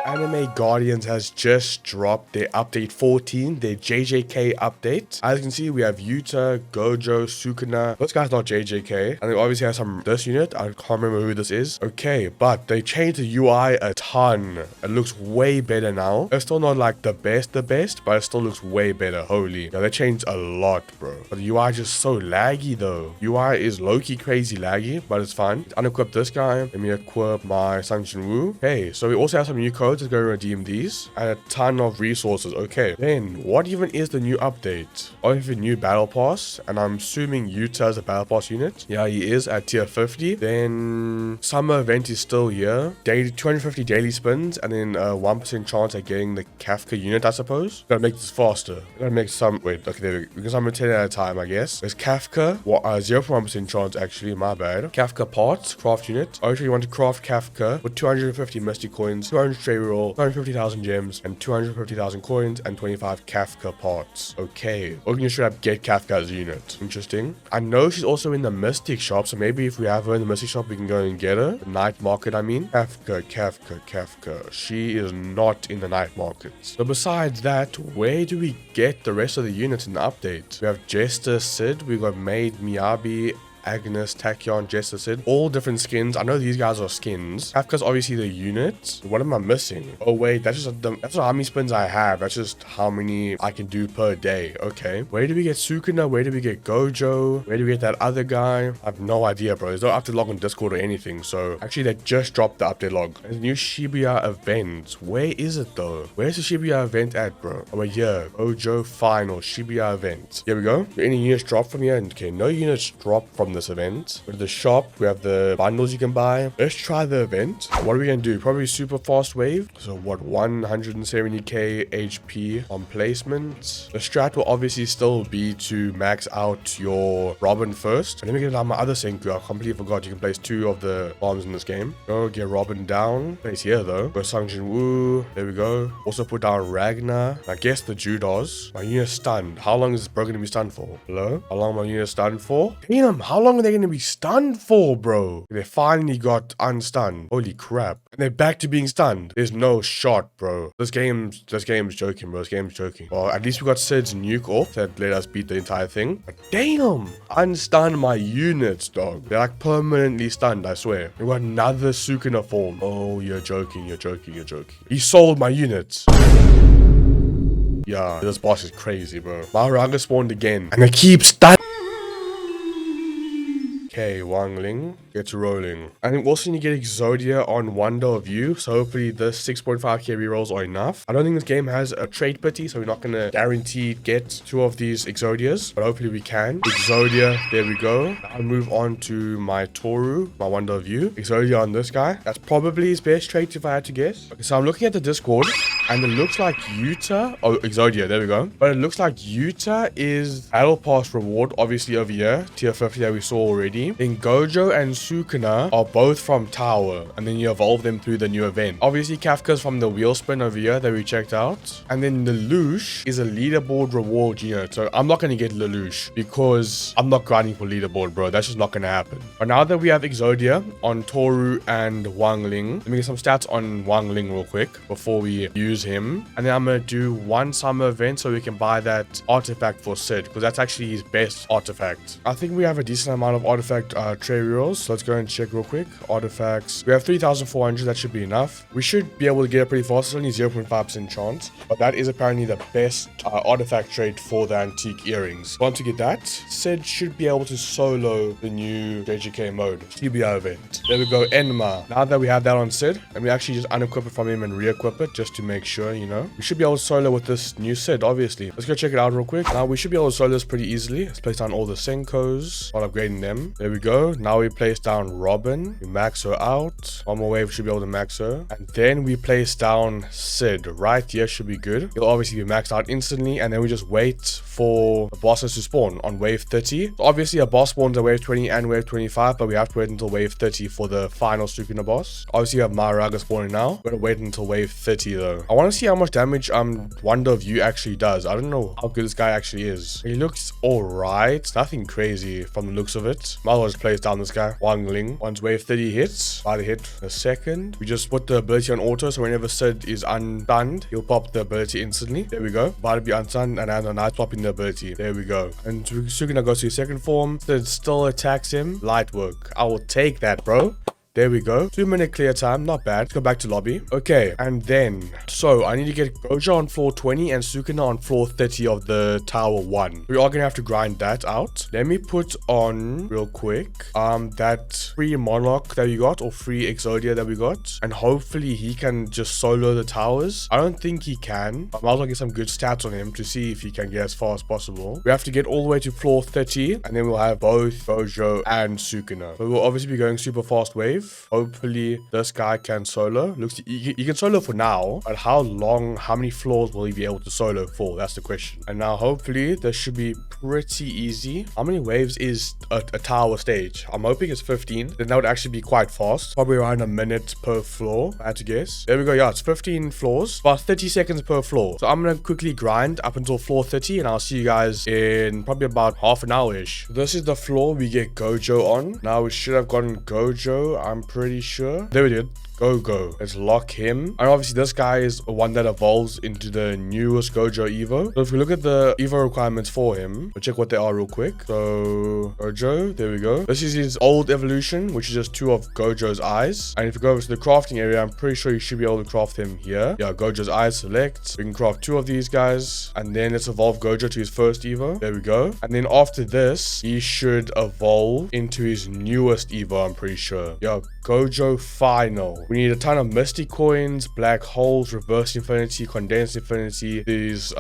Anime Guardians has just dropped their update 14, their JJK update. As you can see, we have Yuta, Gojo, Sukuna. This guy's not JJK. And they obviously have this unit. I can't remember who this is. Okay, but they changed the UI a ton. It looks way better now. It's still not like the best, but it still looks way better. Holy. Yeah, they changed a lot, bro. But the UI is just so laggy, though. UI is low-key crazy laggy, but it's fine. Unequip this guy. Let me equip my Sanjin Wu. Okay, so we also have some new codes. Let's go redeem these. And a ton of resources. Okay, then what even is the new update? Obviously, a new battle pass. And I'm assuming Yuta is a battle pass unit. Yeah, he is at tier 50. Then summer event is still here. Daily 250 daily spins. And then 1% chance at getting the Kafka unit, I suppose. Gotta make this faster. Gotta make some... Wait, okay, there we go. We can summon 10 at a time, I guess. There's Kafka. 0.1% chance, actually. My bad. Kafka parts. Craft unit. Actually, you want to craft Kafka with 250 Mystic coins, 200 trade roll, 250,000 gems, and 250,000 coins, and 25 Kafka parts. Okay. Or you can straight up get Kafka as a unit. Interesting. I know she's also in the Mystic shop, so maybe if we have her in the Mystic shop, we can go and get her. The night market, I mean. Kafka. She is not in the night market. So besides that, where do we get the rest of the units in the update? We have Jester, Sid, we got Maid, Miyabi, Agnes, Tachyon, Jester, Sid, all different skins. I know these guys are skins. Kafka's obviously the unit. What am I missing? Oh wait, that's not how many spins I have. That's just how many I can do per day. Okay. Where do we get Sukuna? Where do we get Gojo? Where do we get that other guy? I have no idea, bro. There's no update log on Discord or anything. So actually, they just dropped the update log. There's a new Shibuya event. Where is it though? Where's the Shibuya event at, bro? Oh, wait, here. Gojo final Shibuya event. Here we go. Any units drop from here? Okay, no units drop from this event. Go to the shop. We have the bundles you can buy. Let's try the event. What are we gonna do? Probably super fast wave. So what, 170k HP on placement. The strat will obviously still be to max out your Robin first. Let me get down my other Senku. I completely forgot you can place 2 of the bombs in this game. Go get Robin down. Place here though. Go Sangjin Woo. There we go. Also put down Ragnar. I guess the Judos. My unit stunned. How long is this bro gonna be stunned for? Hello? How long my unit stunned for? Damn, how long are they gonna be stunned for, bro? They finally got unstunned. Holy crap. And they're back to being stunned. There's no shot, bro. This game's joking, bro. This game's joking. Well, at least we got Sid's nuke off that let us beat the entire thing. But damn, unstun my units, dog. They're like permanently stunned, I swear. We got another Sukuna form. Oh, you're joking. He sold my units. Yeah, this boss is crazy, bro. Maharaga spawned again. And they keep stunning. Okay, Wang Ling gets rolling. I think also need to get Exodia on Wonder of You, so hopefully the 6.5k rerolls are enough. I don't think this game has a trade pity, so we're not gonna guaranteed get 2 of these Exodias, but hopefully we can. Exodia, there we go. I'll move on to my Toru, my Wonder of You. Exodia on this guy. That's probably his best trait if I had to guess. Okay, so I'm looking at the Discord, and it looks like Yuta, oh, Exodia, there we go. But it looks like Yuta is Battle Pass reward, obviously over here, tier 50 that we saw already. Then Gojo and Sukuna are both from Tower, and then you evolve them through the new event. Obviously, Kafka's from the wheel spin over here that we checked out. And then Lelouch is a leaderboard reward unit. So I'm not going to get Lelouch because I'm not grinding for leaderboard, bro. That's just not going to happen. But now that we have Exodia on Toru and Wang Ling, let me get some stats on Wang Ling real quick before we use him. And then I'm going to do one summer event so we can buy that artifact for Sid, because that's actually his best artifact. I think we have a decent amount of artifact trade rerolls. So let's go and check real quick. Artifacts. We have 3,400. That should be enough. We should be able to get it pretty fast. It's only 0.5% chance. But that is apparently the best artifact trade for the antique earrings. Once we get that, Sid should be able to solo the new JJK mode. TBR event. There we go. Enma. Now that we have that on Sid, and we actually just unequip it from him and re-equip it just to make sure, you know. We should be able to solo with this new Sid, obviously. Let's go check it out real quick. Now we should be able to solo this pretty easily. Let's place down all the Senkos while upgrading them. There we go. Now we place down Robin. We max her out. One more wave should be able to max her. And then we place down Sid. Right here should be good. He'll obviously be maxed out instantly. And then we just wait for the bosses to spawn on wave 30. So obviously a boss spawns at wave 20 and wave 25. But we have to wait until wave 30 for the final Sukuna boss. Obviously we have Maharaga spawning now. We're going to wait until wave 30 though. I want to see how much damage Wonder of You actually does. I don't know how good this guy actually is. He looks alright. Nothing crazy from the looks of it. Might as well just place down this guy. Wangling. Once wave 30 hits. About to hit a second. We just put the ability on auto, so whenever Sid is unstunned, he'll pop the ability instantly. There we go. About to be unstunned, and then I popping the ability. There we go. And Sukuna goes to his second form. Sid still attacks him. Light work. I will take that, bro. There we go. 2-minute clear time. Not bad. Let's go back to lobby. Okay. And then, so I need to get Gojo on floor 20 and Sukuna on floor 30 of the tower 1. We are going to have to grind that out. Let me put on real quick that free Monarch that we got, or free Exodia that we got. And hopefully he can just solo the towers. I don't think he can. I might as well get some good stats on him to see if he can get as far as possible. We have to get all the way to floor 30, and then we'll have both Gojo and Sukuna. So we'll obviously be going super fast wave. Hopefully this guy can solo. Looks he can solo for now, but how many floors will he be able to solo for? That's the question. And now hopefully this should be pretty easy. How many waves is a tower stage? I'm hoping it's 15. Then that would actually be quite fast. Probably around a minute per floor, I had to guess. There we go. Yeah, it's 15 floors, about 30 seconds per floor. So I'm gonna quickly grind up until floor 30, and I'll see you guys in probably about half an hour-ish. This is the floor we get Gojo on. Now we should have gotten Gojo, I'm pretty sure. There we did. Go. Let's lock him. And obviously this guy is the one that evolves into the newest Gojo Evo. So if we look at the Evo requirements for him, we'll check what they are real quick. So Gojo, there we go. This is his old evolution, which is just 2 of Gojo's eyes. And if we go over to the crafting area, I'm pretty sure you should be able to craft him here. Yeah, Gojo's eyes, select. We can craft 2 of these guys. And then let's evolve Gojo to his first Evo. There we go. And then after this, he should evolve into his newest Evo, I'm pretty sure. Yeah, Gojo Final. We need a ton of Misty Coins, Black Holes, Reverse Infinity, Condensed Infinity, these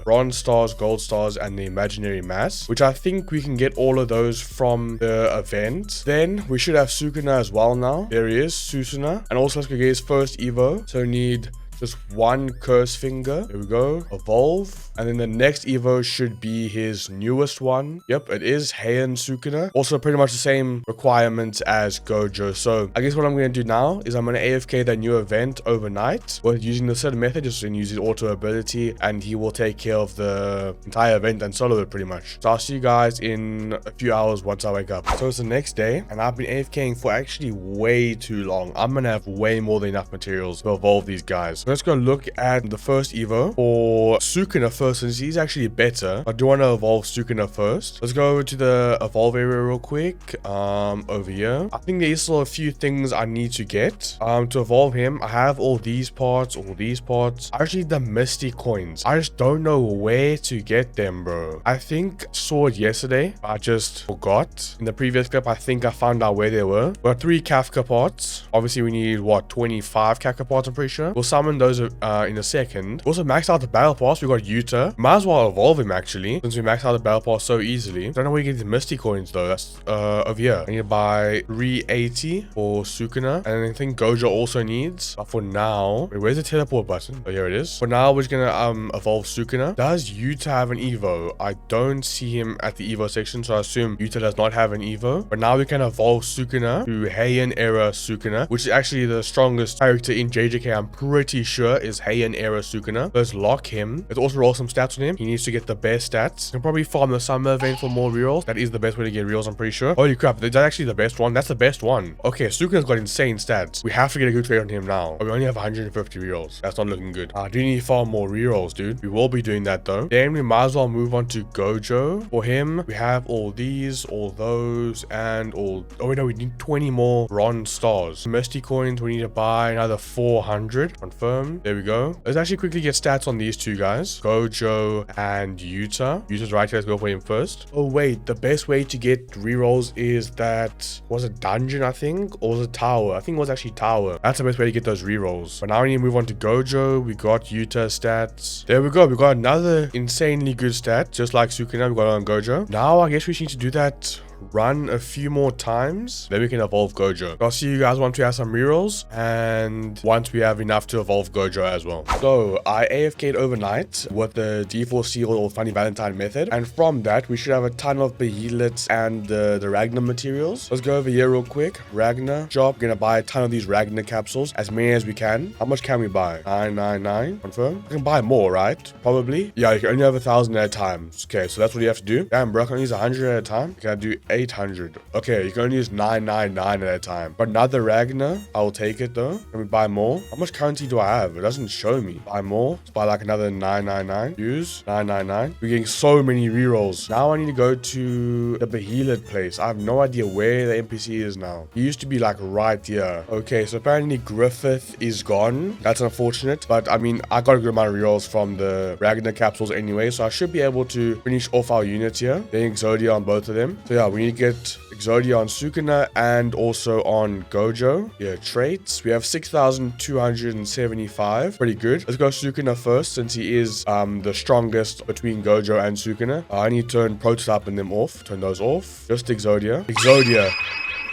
Bronze Stars, Gold Stars, and the Imaginary Mass, which I think we can get all of those from the event. Then we should have Sukuna as well now. There he is, Susuna. And also let's go get his first Evo. So we need just 1 curse finger. There we go. Evolve. And then the next Evo should be his newest one. Yep, it is Heian Sukuna. Also pretty much the same requirements as Gojo. So I guess what I'm going to do now is I'm going to AFK that new event overnight with using the certain method, just going to use his auto ability, and he will take care of the entire event and solo it pretty much. So I'll see you guys in a few hours once I wake up. So it's the next day, and I've been AFKing for actually way too long. I'm going to have way more than enough materials to evolve these guys. So let's go look at the first Evo for Sukuna first, since he's actually better. I do want to evolve Sukuna first. Let's go over to the evolve area real quick. Over here, I think there's still a few things I need to get to evolve him. I have all these parts, I actually need the Misty Coins. I just don't know where to get them, bro. I think I saw it yesterday, but I just forgot. In the previous clip, I think I found out where they were. We got 3 Kafka parts. Obviously we need what, 25 Kafka parts, I'm pretty sure. We'll summon those in a second. We also maxed out the battle pass. We got Yuta. Might as well evolve him actually, since we maxed out the battle pass so easily. Don't know where you get the Misty Coins though. That's over here. I need to buy 380 for Sukuna, and I think Gojo also needs. But for now, wait, where's the teleport button? Oh, here it is. For now, we're just gonna evolve Sukuna. Does Yuta have an Evo? I don't see him at the Evo section, so I assume Yuta does not have an Evo. But now we can evolve Sukuna to Heian era Sukuna, which is actually the strongest character in JJK. I'm pretty sure is Heian era Sukuna. Let's lock him. Let's also roll some stats on him. He needs to get the best stats. You can probably farm the summer event for more rerolls. That is the best way to get rerolls, I'm pretty sure. Holy crap, that's actually the best one. That's the best one. Okay, Sukuna's got insane stats. We have to get a good trade on him now. We only have 150 rerolls. That's not looking good. I do need to farm more rerolls, dude. We will be doing that though. Then we might as well move on to Gojo. For him, we have all these, all those, and all... Oh wait, no, we need 20 more bronze stars. Misty Coins, we need to buy another 400. Confirm. There we go. Let's actually quickly get stats on these 2 guys. Gojo and Yuta. Yuta's right here. Let's go for him first. Oh wait, the best way to get rerolls is that... Was it dungeon, I think? Or was it tower? I think it was actually tower. That's the best way to get those rerolls. But now we need to move on to Gojo. We got Yuta's stats. There we go. We got another insanely good stat. Just like Sukuna, we got on Gojo. Now I guess we need to do that run a few more times, then we can evolve Gojo. I'll see you guys once we have some rerolls and once we have enough to evolve Gojo as well. So I AFK'd overnight with the D4 seal or Funny Valentine method, and from that we should have a ton of behemoths and the Ragnar materials. Let's go over here real quick. Ragnar shop. We're gonna buy a ton of these Ragnar capsules, as many as we can. How much can we buy? 999. Confirm. We can buy more, right? Probably. Yeah, you can only have 1,000 at a time. Okay, so that's what you have to do. Damn, bro, I can use 100 at a time. You can do 800. Okay, you can only use 999 at a time. But another Ragnar, I will take it though. Can we buy more? How much currency do I have? It doesn't show me. Buy more. Let's buy like another 999. Use 999. We're getting so many rerolls. Now I need to go to the behemoth place. I have no idea where the NPC is now. He used to be like right here. Okay, so apparently Griffith is gone. That's unfortunate. But I mean, I got a good amount of rerolls from the Ragnar capsules anyway, so I should be able to finish off our units here. Getting Exodia on both of them. So yeah, we need to get Exodia on Sukuna and also on Gojo. Yeah, traits. We have 6,275. Pretty good. Let's go Sukuna first, since he is the strongest between Gojo and Sukuna. I need to turn Prototype and them off. Turn those off. Just Exodia. Exodia.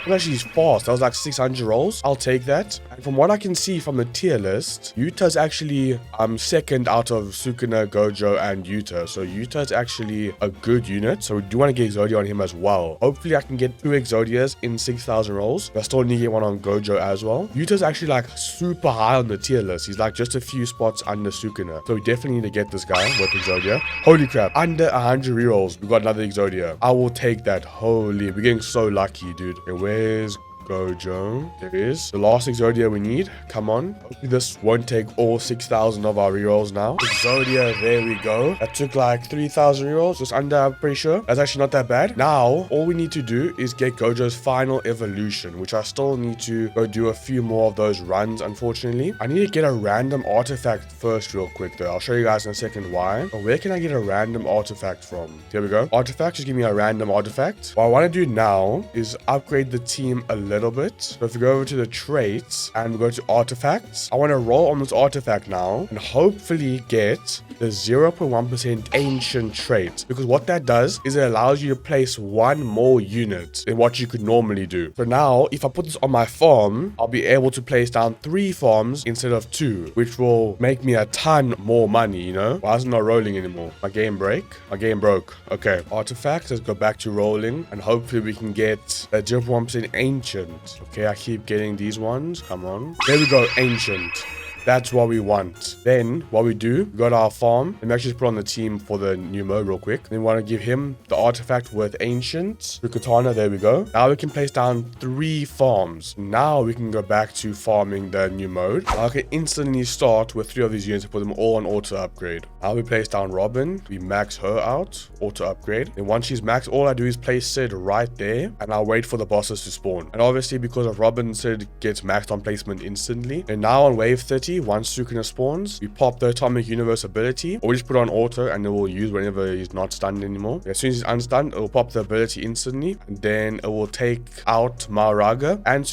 Well, actually, he's fast. That was like 600 rolls. I'll take that. And from what I can see from the tier list, Yuta's actually second out of Sukuna, Gojo, and Yuta. So Yuta's actually a good unit. So we do want to get Exodia on him as well. Hopefully, I can get 2 Exodias in 6,000 rolls. I still need to get one on Gojo as well. Yuta's actually like super high on the tier list. He's like just a few spots under Sukuna. So we definitely need to get this guy with Exodia. Holy crap. Under 100 rerolls, we got another Exodia. I will take that. Holy. We're getting so lucky, dude. Okay, where's Gojo? There it is. The last Exodia we need. Come on. Hopefully this won't take all 6,000 of our rerolls now. Exodia, there we go. That took like 3,000 rerolls. Just under, I'm pretty sure. That's actually not that bad. Now, all we need to do is get Gojo's final evolution, which I still need to go do a few more of those runs, unfortunately. I need to get a random artifact first real quick, though. I'll show you guys in a second why. But where can I get a random artifact from? Here we go. Artifact, just give me a random artifact. What I want to do now is upgrade the team a little bit. So if we go over to the traits and we go to artifacts, I want to roll on this artifact now and hopefully get the 0.1% ancient trait, because what that does is it allows you to place 1 more unit than what you could normally do. So now if I put this on my farm, I'll be able to place down 3 farms instead of 2, which will make me a ton more money, you know. Why is it not rolling anymore? My game break? My game broke. Okay, artifacts, let's go back to rolling and hopefully we can get a 0.1% ancient. Okay, I keep getting these ones. Come on. There we go. Ancient. That's what we want. Then what we do, we got our farm. Let me actually just put on the team for the new mode real quick. Then we want to give him the artifact with ancient. The katana, there we go. Now we can place down 3 farms. Now we can go back to farming the new mode. I can instantly start with 3 of these units and put them all on auto upgrade. Now we place down Robin. We max her out. Auto upgrade. Then once she's maxed, all I do is place Sid right there. And I'll wait for the bosses to spawn. And obviously because of Robin, Sid gets maxed on placement instantly. And now on wave 30, once Sukuna spawns, we pop the Atomic Universe ability, or we just put on auto and it will use whenever he's not stunned anymore. As soon as he's unstunned, it will pop the ability instantly, and then it will take out Maharaga and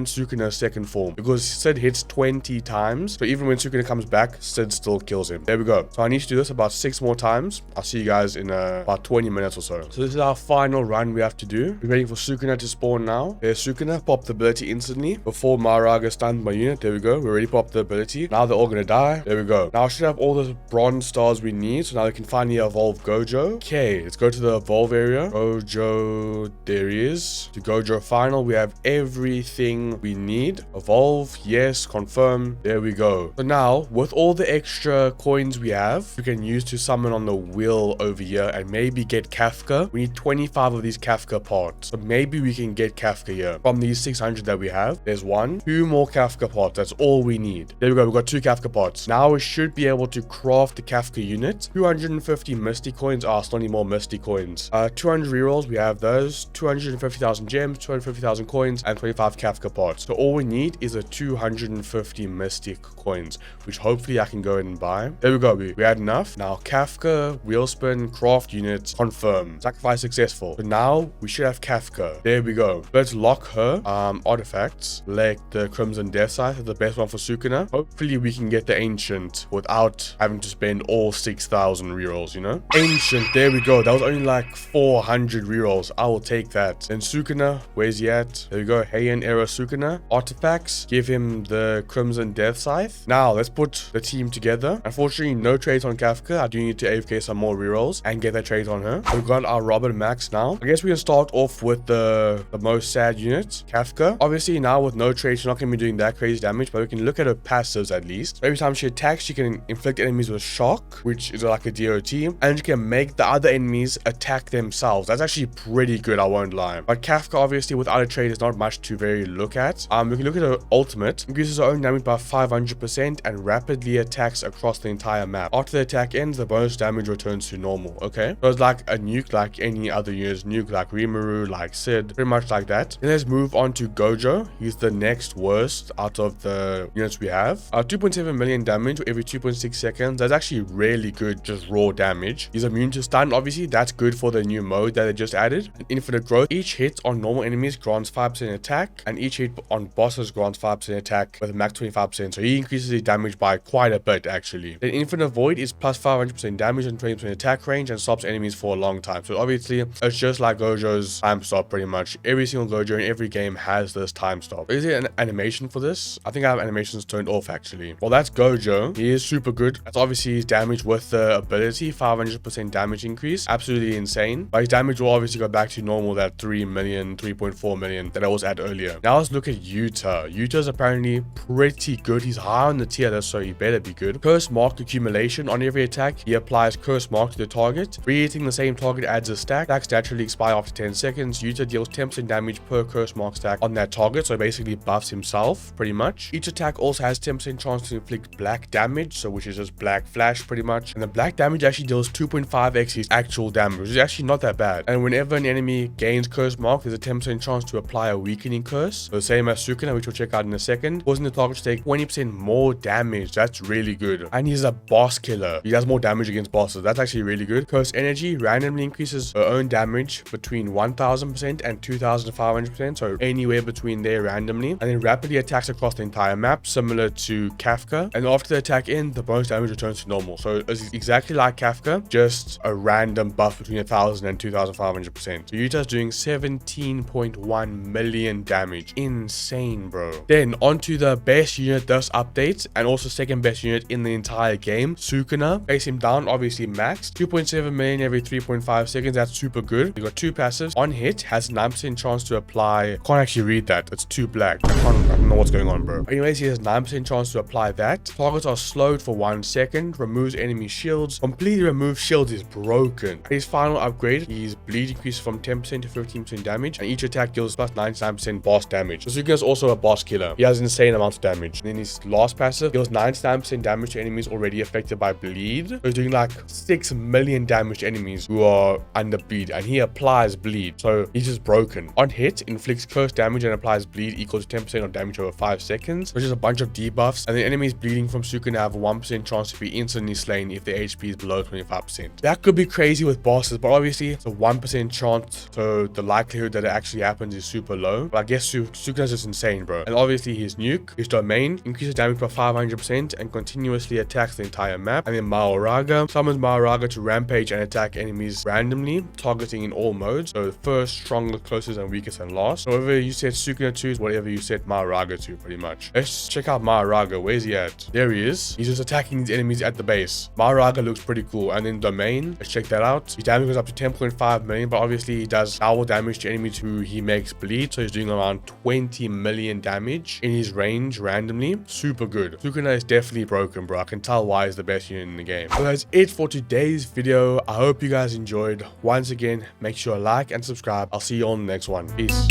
Sukuna's second form, because Sid hits 20 times. So even when Sukuna comes back, Sid still kills him. There we go. So I need to do this about 6 more times. I'll see you guys in about 20 minutes or so. So this is our final run we have to do. We're waiting for Sukuna to spawn now. There's Sukuna, pop the ability instantly before Maharaga stunned my unit. There we go. We already popped the ability. Now they're all gonna die. There we go. Now I should have all the bronze stars we need, so now we can finally evolve Gojo. Okay, let's go to the evolve area. Gojo, there he is. To Gojo final, we have everything we need. Evolve, yes, confirm. There we go. So now, with all the extra coins we have, we can use to summon on the wheel over here and maybe get Kafka. We need 25 of these Kafka parts. So maybe we can get Kafka here. From these 600 that we have, there's 2 more Kafka parts. That's all we need. There we go. We've got 2 Kafka pots. Now we should be able to craft the Kafka unit. 250 Misty coins. Still need more Misty coins. 200 rerolls. We have those. 250,000 gems, 250,000 coins, and 25 Kafka pots. So all we need is a 250 Mystic coins, which hopefully I can go ahead and buy. There we go. We had enough. Now Kafka, wheel spin, craft units, confirm. Sacrifice successful. So now we should have Kafka. There we go. Let's lock her. Artifacts. Select the Crimson Death Scythe. The best one for Sukuna. Sukuna. Hopefully we can get the Ancient without having to spend all 6,000 rerolls, you know? Ancient, there we go. That was only like 400 rerolls. I will take that. Then Sukuna, where's he at? There we go. Heian era Sukuna. Artifacts, give him the Crimson Death Scythe. Now, let's put the team together. Unfortunately, no trades on Kafka. I do need to AFK some more rerolls and get that trade on her. We've got our Robin max now. I guess we can start off with the most sad unit, Kafka. Obviously, now with no trade, she's not going to be doing that crazy damage, but we can look at her passives at least. Every time she attacks, she can inflict enemies with shock, which is like a DOT, and she can make the other enemies attack themselves. That's actually pretty good, I won't lie. But Kafka, obviously, without a trade, is not much to very look at. We can look at her ultimate. Increases her own damage by 500% and rapidly attacks across the entire map. After the attack ends, the bonus damage returns to normal. Okay, so it's like a nuke like any other units, nuke like Rimuru, like Sid, pretty much like that. Then let's move on to Gojo. He's the next worst out of the units we have. 2.7 million damage every 2.6 seconds. That's actually really good, just raw damage. He's immune to stun, obviously. That's good for the new mode that they just added. And infinite growth. Each hit on normal enemies grants 5% attack, and each hit on bosses grants 5% attack with a max 25%. So he increases his damage by quite a bit, actually. Then infinite void is plus 500% damage and 20% attack range and stops enemies for a long time. So obviously, it's just like Gojo's time stop, pretty much. Every single Gojo in every game has this time stop. Is there an animation for this? I think I have animations turned off, actually. Well, that's Gojo. He is super good. That's obviously his damage with the ability, 500% damage increase. Absolutely insane. But his damage will obviously go back to normal, that 3 million, 3.4 million that I was at earlier. Now let's look at Yuta. Yuta's apparently pretty good. He's high on the tier list, so he better be good. Curse mark accumulation. On every attack, he applies curse mark to the target. Re-hitting the same target adds a stack. Stacks naturally expire after 10 seconds. Yuta deals 10% damage per curse mark stack on that target, so basically buffs himself, pretty much. Each attack also has 10% chance to inflict black damage, so which is just black flash, pretty much. And the black damage actually deals 2.5x his actual damage, which is actually not that bad. And whenever an enemy gains curse mark, there's a 10% chance to apply a weakening curse. So the same as Sukuna, which we'll check out in a second, causing the target to take 20% more damage. That's really good. And he's a boss killer. He does more damage against bosses. That's actually really good. Curse energy randomly increases her own damage between 1000% and 2500%, so anywhere between there randomly, and then rapidly attacks across the entire map, similar to Kafka. And after the attack ends, the bonus damage returns to normal. So it's exactly like Kafka, just a random buff between 1000 and 2500%. So Yuta's doing 17.1 million damage. Insane, bro. Then onto the best unit this update, and also second best unit in the entire game, Sukuna. Face him down, obviously max 2.7 million every 3.5 seconds. That's super good. You got two passives. On hit, has 9% chance to apply. Can't actually read that. It's too black. I don't know what's going on, bro. Anyways, he has 9% chance to apply that. Targets are slowed for 1 second. Removes enemy shields. Completely remove shields is broken. His final upgrade, his bleed increases from 10% to 15% damage, and each attack deals plus 99% boss damage. So Sukuna is also a boss killer. He has insane amounts of damage. And then his last passive deals 99% damage to enemies already affected by bleed. So he's doing like 6 million damage to enemies who are under bleed, and he applies bleed. So he's just broken. On hit, inflicts curse damage and applies bleed equal to 10% of damage over 5 seconds, which is a bunch of debuffs. And the enemies bleeding from Sukuna have a 1% chance to be instantly slain if their HP is below 25%. That could be crazy with bosses, but obviously it's a 1% chance, so the likelihood that it actually happens is super low. But I guess Sukuna's just insane, bro. And obviously his nuke, his domain, increases damage by 500% and continuously attacks the entire map. And then Maoraga summons Maoraga to rampage and attack enemies randomly, targeting in all modes. So first, strongest, closest, and weakest, and last. So whatever you set Sukuna to is whatever you set Maoraga to, pretty much. Let's check out Maoraga. Where's he at? There he is. He's just attacking these enemies at the base. Maoraga looks pretty cool. And then domain, let's check that out. His damage goes up to 10.5 million, but obviously he does double damage to enemies who he makes bleed. So he's doing around 20 million damage in his range randomly. Super good. Sukuna is definitely broken, bro. I can tell why he's the best unit in the game. So that's it for today's video. I hope you guys enjoyed. Once again, make sure to like and subscribe. I'll see you on the next one. Peace.